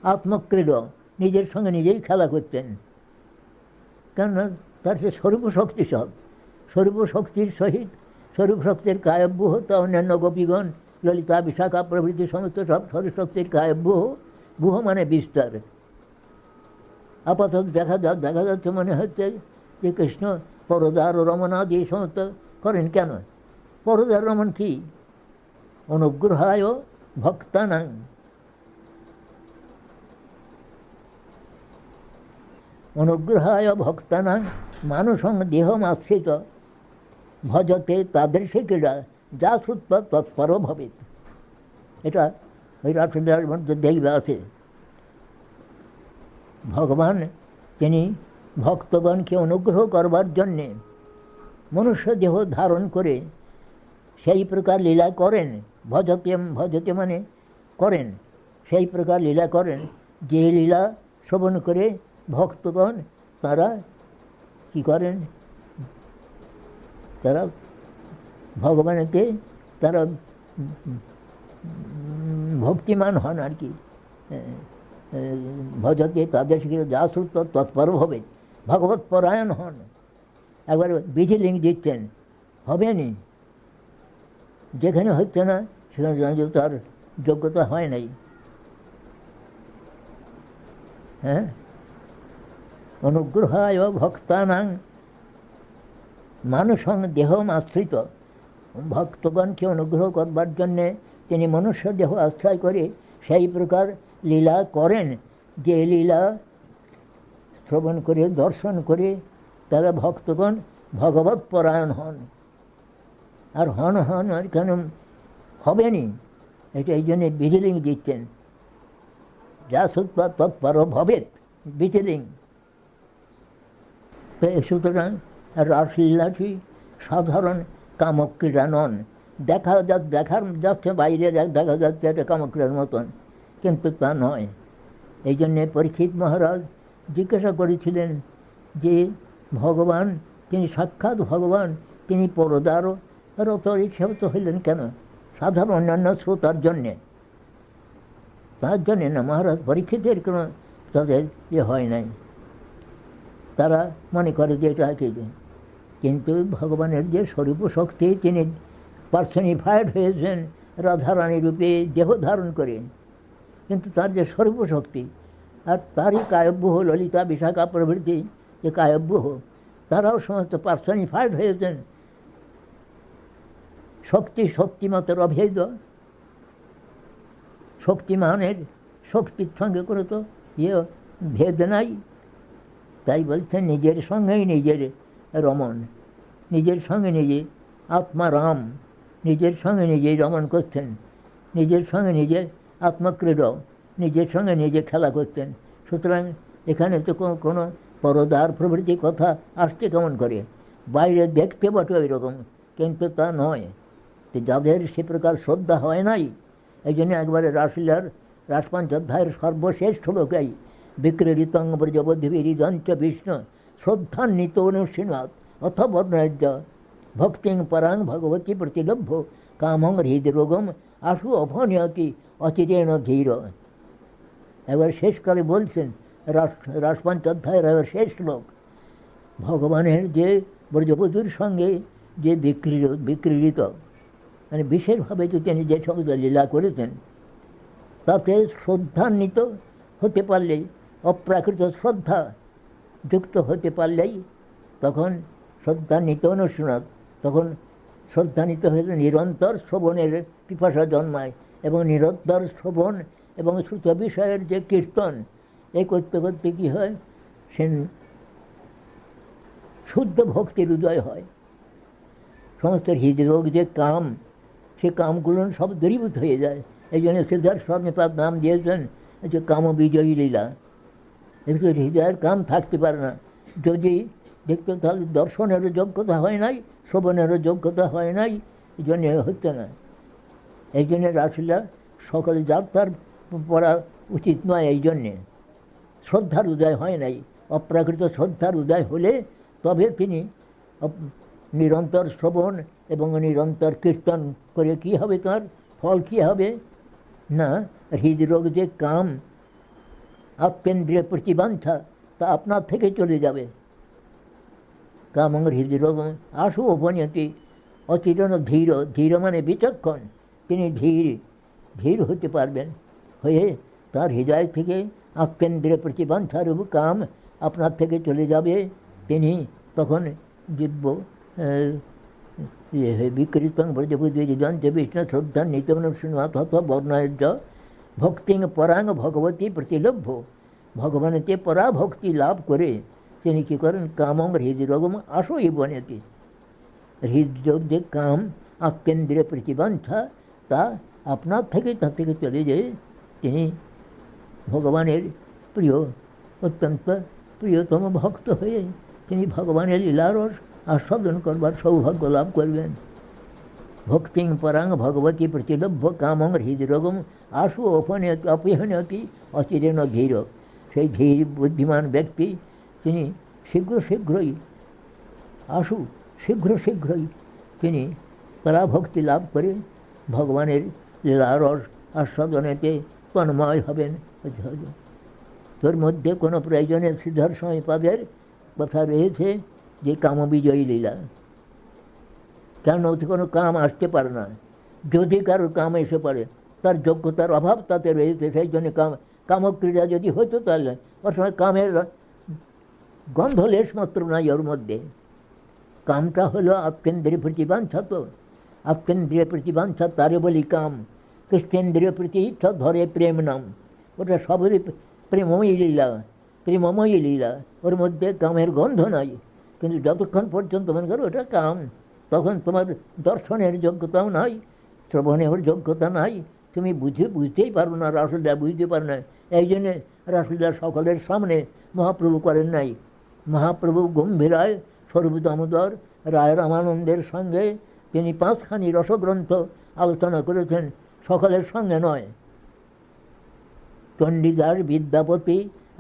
আত্মক্রীড়, নিজের সঙ্গে নিজেই খেলা করতেন। কেননা তার সে স্বরূপশক্তি, সব স্বরূপশক্তির সহিত, স্বরূপশক্তির কায়ব্যহ। তা অন্যান্য গোপীগণ, ললিতা, বিশাখা প্রভৃতি সমস্ত সব স্বরূপশক্তির কায়ব্যহ। বুহ মানে বিস্তার, আপাতত দেখা যাচ্ছে মনে হচ্ছে যে কৃষ্ণ পরদার রমনাদি এই সমস্ত করেন কেন? পরদার রমন কি? অনুগ্রহায় ভক্তানাং, অনুগ্রহায় ভক্তানাং মানুষং দেহমাশ্রিত ভজতে তাদের সে ক্রীড়া যা শ্রুত্বা তৎপর ভবেত। এটা ওই রাসলীলার মধ্যে দেখবে আছে। ভগবান তিনি ভক্তগণকে অনুগ্রহ করবার জন্যে মনুষ্য দেহ ধারণ করে সেই প্রকার লীলা করেন। ভজতে মানে করেন, সেই প্রকার লীলা করেন যে লীলা শ্রবণ করে ভক্তগণ তারা কী করেন? তারা ভগবানেতে তারা ভক্তিমান হন আর কি। ভজতে তাদের যা শ্রুত তৎপর হবে, ভগবত পরায়ণ হন। একবার বিধিলিঙ্গ দিচ্ছেন, হবে নি, যেখানে হচ্ছে না সেখানে তার যোগ্যতা হয় নাই। হ্যাঁ, অনুগ্রহায় ভক্তানাং মানুষং দেহম আশ্রিত, ভক্তগণকে অনুগ্রহ করবার জন্যে তিনি মনুষ্য দেহ আশ্রয় করে সেই প্রকার লীলা করেন যে লীলা শ্রবণ করে দর্শন করে তারা ভক্তগণ ভগবত পরায়ণ হন। আর হন আর কেন হবেনি, এটা এই জন্যে বিধিলিঙ্গ দিচ্ছেন, যা শ্রুত্বা তৎপর ভবেত, বিধিলিঙ্গ। সুতরাং রাসলীলাটি সাধারণ কামক্রীড়া নন। দেখার যাচ্ছে বাইরে দেখা যাচ্ছে এটা কামক্রীড়ার মতন, কিন্তু তা নয়। এই জন্যে পরীক্ষিত মহারাজ জিজ্ঞাসা করেছিলেন যে ভগবান তিনি সাক্ষাৎ ভগবান, তিনি পরদারও রত হিসাবে তো হইলেন কেন? সাধারণ অন্যান্য শ্রোতার জন্যে, তার জন্যে না। মহারাজ পরীক্ষিতের কোনো তাদের হয় নাই, তারা মনে করে যে এটা কিন্তু ভগবানের যে স্বরূপ শক্তি, তিনি পার্সনিফাইড হয়েছেন রাধারানী রূপে দেহ ধারণ করে, কিন্তু তার যে স্বরূপ শক্তি আর তারই কায়ব্যহ ললিতা বিশাখা প্রভৃতি যে কায়ব্যহ, তারাও সমস্ত পার্সনিফাইড হয়েছেন শক্তিমাতার অভেদ। শক্তিমানের শক্তির সঙ্গে করে তো ভেদ নাই। তাই বলছেন নিজের সঙ্গেই নিজের রমণ, নিজের সঙ্গে নিজে আত্মারাম, নিজের সঙ্গে নিজেই রমণ করতেন, নিজের সঙ্গে নিজের আত্মক্রীড়া, নিজের সঙ্গে নিজে খেলা করতেন। সুতরাং এখানে তো কোনো পরদার প্রভৃতি কথা আসছে কেমন করে? বাইরে দেখতে বটে ওই রকম, কিন্তু তা নয়। তো যাদের সে প্রকার শ্রদ্ধা হয় নাই, এই জন্য একবারে রাসলীলার রাসপাঞ্চোধ্যায়ের সর্বশেষ শ্লোকেই বিক্রীড়িতং ব্রজবদ্ভিরিদঞ্চ বিষ্ণু শ্রদ্ধান্বিত অনুশীনাৎ অথবর্ণজ্য ভক্তিং পরাং ভগবতী প্রতিলভ্য কামং হৃদরোগম আশু অভনিয়তি অচিরেণ ধীর। এবার শেষকালে বলছেন রাসপাঞ্চোধ্যায়ের এবার শেষ শ্লোক, ভগবানের যে ব্রজবধূর সঙ্গে যে বিক্রীড়িত মানে বিশেষভাবে যে তিনি যে সমস্ত লীলা করেছেন, তাতে শ্রদ্ধান্বিত হতে পারলেই, অপ্রাকৃত শ্রদ্ধা যুক্ত হতে পারলেই তখন শ্রদ্ধান্বিত অনুশীলন, তখন শ্রদ্ধান্বিত হলে নিরন্তর শ্রবণের পিপাসা জন্মায় এবং নিরন্তর শ্রবণ এবং শ্রুত বিষয়ের যে কীর্তন, এই করতে করতে কী হয়, সে শুদ্ধ ভক্তির উদয় হয়। সমস্ত হৃদরোগ যে কাম, সে কামগুলো সব দূরীভূত হয়ে যায়। এই জন্য সিদ্ধার্থ স্বামী তার নাম দিয়েছেন যে কামবিজয়ী লীলা। একটু হৃদয়ের কাম থাকতে পারে না, যদি দেখতে তাহলে দর্শনেরও যোগ্যতা হয় নাই, শ্রবণেরও যোগ্যতা হয় নাই, এই জন্য হচ্ছে না। এই জন্যে রাসলীলা সকলে যার তার পড়া উচিত নয়। এই জন্যে শ্রদ্ধার উদয় হয় নাই। অপ্রাকৃত শ্রদ্ধার উদয় হলে তবে তিনি নিরন্তর শ্রবণ এবং নিরন্তর কীর্তন করে কি হবে, তার ফল কি হবে না, হৃদরোগ যে কাম, আত্মেন্দ্রিয় প্রতিবাঞ্ছা, তা আপনার থেকে চলে যাবে। কামং হৃদরোগ আশু অবনিয়তি অচিরণ ধীর, ধীর মানে বিচক্ষণ, তিনি ধীর হতে পারবেন, হয়ে তার হৃদয় থেকে আত্মেন্দ্রিয় প্রতিবাঞ্ছারূপ কাম আপনার থেকে চলে যাবে, তিনি তখন দিব্য বিকৃতং ব্রজবুদ্ধিজন যে বিষ্ণু শ্রদ্ধা নিত্যমন শৃণুয়াত বর্ণায় ভক্তিং পরাং ভগবতী প্রতিলভ্য, ভগবানেতে পরা ভক্তি লাভ করে তিনি কী করেন, কামং হৃদরোগম আশই বনেতে, হৃদযোগ যে কাম আত্মেন্দ্রিয় প্রতিবাঞ্ছা তা আপনার থেকে তার থেকে চলে যায়, তিনি ভগবানের প্রিয় অত্যন্ত প্রিয়তম ভক্ত হয়ে তিনি ভগবানের লীলারস আস্বাদন করবার সৌভাগ্য লাভ করবেন। ভক্তিং পরাং ভগবতী প্রতিলভ্য কামং হৃদরোগম আশু অপহনতি অচিরেণ ধীর, সেই ধীর বুদ্ধিমান ব্যক্তি তিনি শীঘ্রই শীঘ্রই তিনি পরাভক্তি লাভ করে ভগবানের লীলারস আস্বাদনেতে তন্ময় হবেন। তোর মধ্যে কোনো প্রয়োজনে সিদ্ধার স্বামীপাদের কথা রয়েছে যে কামবিজয়ী লীলা, কেন কোনো কাম আসতে পারে না, যদি কারোর কাম এসে পড়ে তার যোগ্যতার অভাব তাতে রয়েছে, সেই জন্য কামক্রীড়া যদি হতো তাহলে ওর সময় কামের গন্ধ লেশ মাত্র নাই ওর মধ্যে। কামটা হলো আত্মেন্দ্রিয় প্রতিবাঞ্ছা, তো আত্মেন্দ্রিয় প্রতিবাঞ্ছা তারে বলি কাম, কৃষ্ণেন্দ্রিয় প্রতি ইচ্ছা ধরে প্রেম নাম, ওটা সবেরই প্রেমময়ী লীলা, ওর মধ্যে কামের গন্ধ নাই। কিন্তু যতক্ষণ পর্যন্ত মনে করো ওটা কাম, তখন তোমার দর্শনের যোগ্যতাও নাই, শ্রবণের যোগ্যতা নাই, তুমি বুঝতেই পারো না, রাসলীলা বুঝতে পারো না। এই জন্যে রাসলীলা সকলের সামনে মহাপ্রভু করেন নাই। মহাপ্রভু গম্ভীরায় স্বরূপ দামোদর রায় রামানন্দের সঙ্গে তিনি 5খানি রসগ্রন্থ আলোচনা করেছেন, সকলের সঙ্গে নয়। চণ্ডীদাস বিদ্যাপতি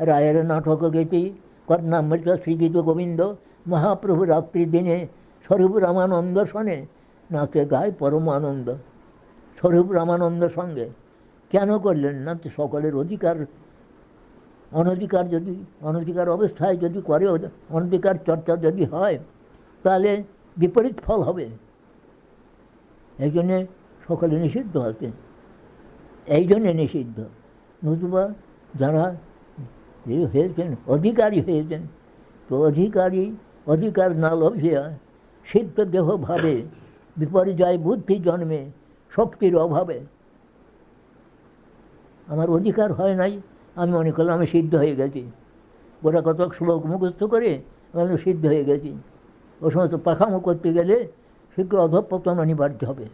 রায়ের নাটক গীতি কর্ণামৃত শ্রীগীত গোবিন্দ, মহাপ্রভু রাত্রি দিনে স্বরূপ রামানন্দ শোনে নাচে গায় পরম আনন্দ। স্বরূপ রামানন্দ সঙ্গে কেন করলেন না? সকলের অনধিকার অবস্থায় যদি করে, অনধিকার চর্চা যদি হয় তাহলে বিপরীত ফল হবে, এই জন্যে সকলে নিষিদ্ধ আছে, এই জন্যে নিষিদ্ধ। নতুবা যারা হয়েছেন অধিকারী হয়েছেন, তো অধিকার না লভিয়া সিদ্ধ দেহ ভাবে বিপর্যয় বুদ্ধি জন্মে শক্তির অভাবে, আমার অধিকার হয় নাই, আমি মনে করলাম আমি সিদ্ধ হয়ে গেছি, গোটা কত শ্লোক মুখস্থ করে আমি সিদ্ধ হয়ে গেছি। ও সমস্ত পাখামো করতে গেলে শীঘ্র অধঃপতন অনিবার্য হবে।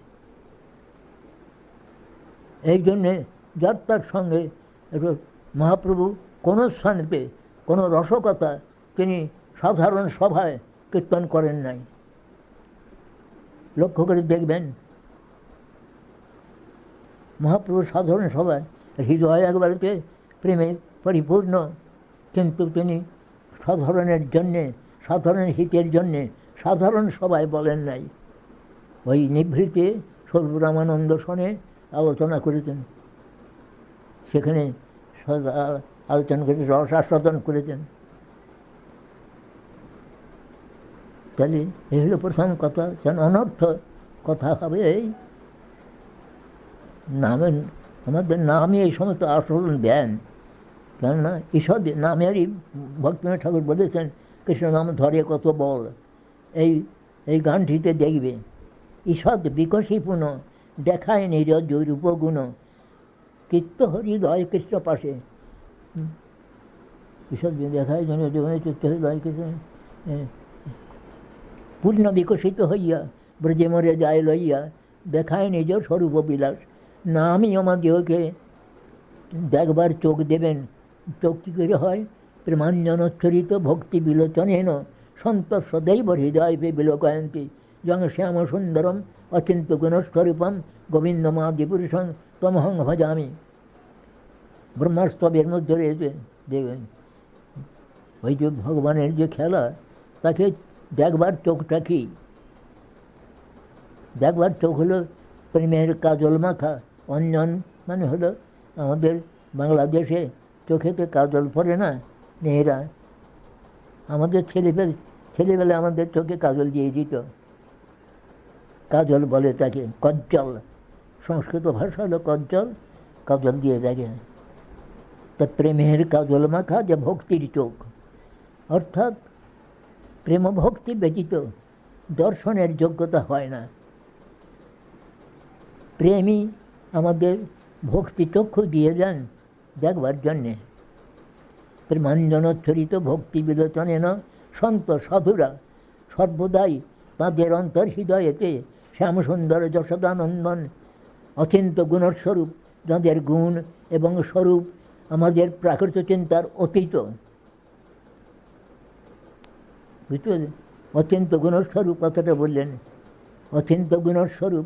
এই জন্যে যার তার সঙ্গে মহাপ্রভু কোনো স্থানেতে কোনো রসকথা তিনি সাধারণ সভায় কীর্তন করেন নাই। লক্ষ্য করে দেখবেন মহাপ্রভু সাধারণ সভায় হৃদয় একবারেতে প্রেমে পরিপূর্ণ, কিন্তু তিনি সাধারণের জন্যে, সাধারণ হিতের জন্যে সাধারণ সভায় বলেন নাই। ওই নিভৃতে স্বরূপ রামানন্দ শোনে আলোচনা করেছেন, সেখানে আলোচনা করে রস আস্বাদন করেছেন। তাহলে এই হলো প্রথম কথা, যেন অনর্থ কথা হবে। এই নামের, আমাদের নামই এই সমস্ত আচরণ দেন, কেননা ঈশ্বর নামেরই ভক্তিনাথ ঠাকুর বলেছেন কৃষ্ণ নাম ধরে কত বল। এই গানটিতে দেখবে ঈষৎ বিকশী পুন দেখায় নিরজ রূপগুণ, কীর্ত হৃদয় কৃষ্ণ পাশে, ঈষৎ দেখায় যেন চিত্ত হৃদয় কৃষ্ণ পূর্ণ বিকশিত হইয়া ব্রজে মরে যায় লইয়া, দেখায় নিজ স্বরূপ বিলাস। নামই আমাদেরকে দেখবার চোখ দেবেন। চোখ কী করে হয়? প্রেমাঞ্জনোচ্ছরিত ভক্তি বিলোচনেন সন্ত সদৈব হৃদয় পে বিলোকয়ন্তী যং শ্যাম সুন্দরম অচিন্ত গুণস্বরূপম গোবিন্দমাদিপুরুষং তমহং ভজামি। ব্রহ্মাস্তবের মধ্যে রয়েছে, দেখবেন ওই যে ভগবানের যে খেলা, তাকে দেখবার চোখটা কি? দেখবার চোখ হলো প্রেমের কাজল মাখা অঞ্জন, মানে হলো আমাদের বাংলাদেশে চোখেতে কাজল পড়ে না মেয়েরা, আমাদের ছেলেবেলা আমাদের চোখে কাজল দিয়ে দিত, কাজল বলে তাকে, কজ্জল, সংস্কৃত ভাষা হলো কজ্জল, কাজল দিয়ে থাকে। তা প্রেমের কাজল মাখা যে ভক্তির চোখ, অর্থাৎ প্রেম ভক্তি ব্যতীত দর্শনের যোগ্যতা হয় না। প্রেমই আমাদের ভক্তি চক্ষু দিয়ে দেন দেখবার জন্যে। প্রেমাঞ্জনোচ্ছরিত ভক্তি বিলোচনেন সন্ত সাধুরা সর্বদাই তাঁদের অন্তর্হৃদয়েতে শ্যামসুন্দর যশোদানন্দন অচিন্ত গুণস্বরূপ, যাঁদের গুণ এবং স্বরূপ আমাদের প্রাকৃত চিন্তার অতীত। বুঝতে পারলেন? অচিন্ত গুণস্বরূপ কথাটা বললেন, অচিন্ত গুণস্বরূপ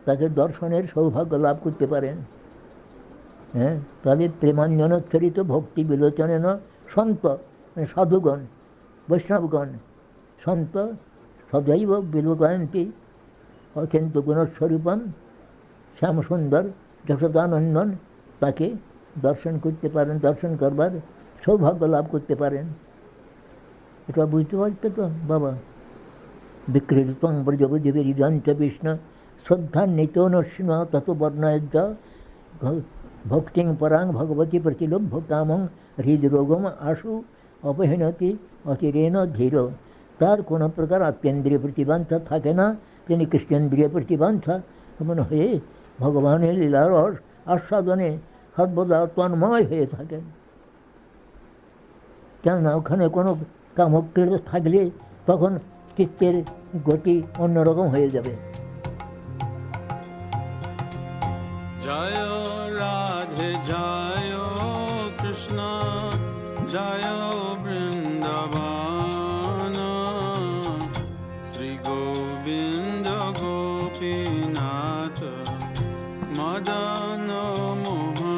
তাকে দর্শনের সৌভাগ্য লাভ করতে পারেন। হ্যাঁ, তাহলে প্রেমাঞ্জনোচ্ছরিত ভক্তি বিলোচনেন সন্ত সাধুগণ বৈষ্ণবগণ সন্ত সদৈব বিলোকায়ন্তি অচিন্ত গুণস্বরূপম শ্যামসুন্দর যশোদানন্দন, তাকে দর্শন করতে পারেন, দর্শন করবার সৌভাগ্য লাভ করতে পারেন। এটা বুঝতে পারছো তো বাবা? বিক্রীতং ব্রজবুদ্ধিবিরিদাঞ্চ বিষ্ণু শ্রদ্ধান্বিত নৃষ্ণ তত বর্ণয়জ্জ ভক্তিং পরাং ভগবতী প্রতিলভ্য কামং হৃদরোগম আশু অপহীনতি অচিরেণ ধীর। তার কোনো প্রকার আত্মেন্দ্রিয় প্রতিবাঞ্ছা থাকে না, তিনি কৃষ্ণেন্দ্রিয় প্রতিবাঞ্ছা এমন হয়ে ভগবানের লীলার আস্বাদনে সর্বদা তন্ময় হয়ে থাকেন। কেননা ওখানে কোনো কামক্রীড় থাকলে তখন চিত্তের গতি অন্যরকম হয়ে যাবে। জয় রাধে জয় কৃষ্ণ জয় বৃন্দাবন শ্রী গোবিন্দ গোপীনাথ মদন মোহন।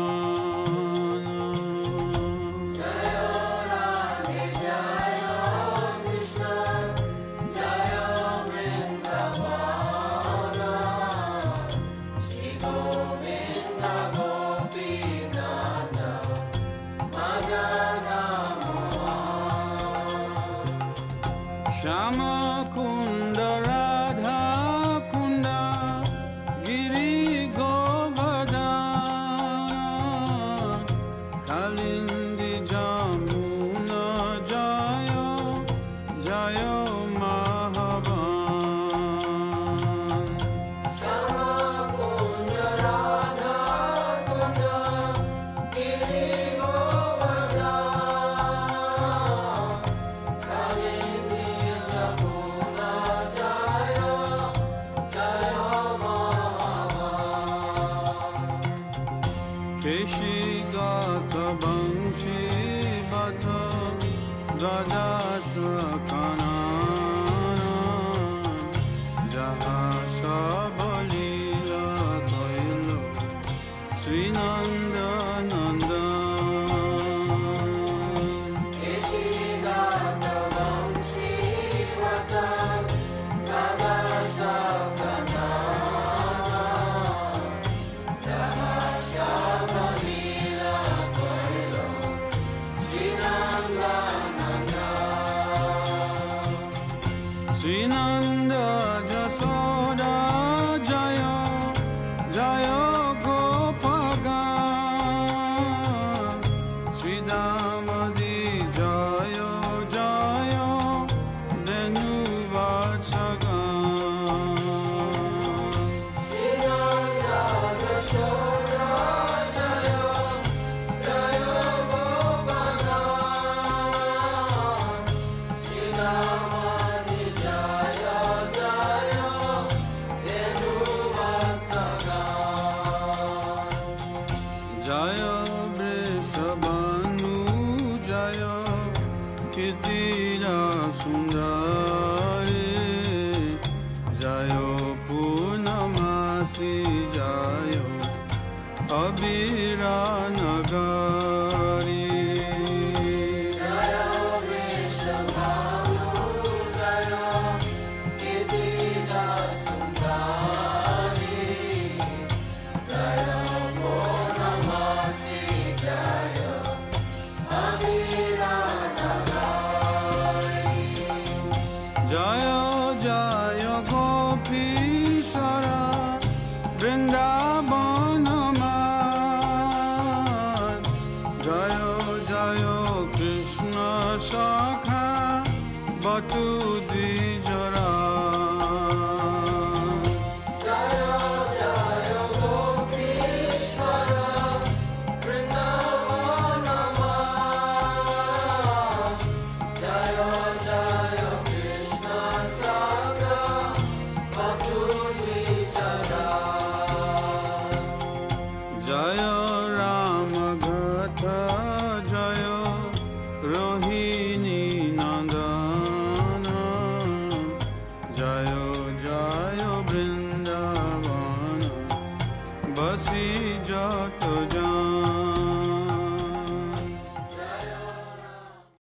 শ্যাম কুণ্ড রাধা কুণ্ড গিরি গোবর্ধন কালিন্দী যমুনা জয় জয় মহাবান। কেশিগাত বংশী বধ গজাসকানন যাহা সব লীলা কইল শ্রীনন্দ নন্দন। অতুল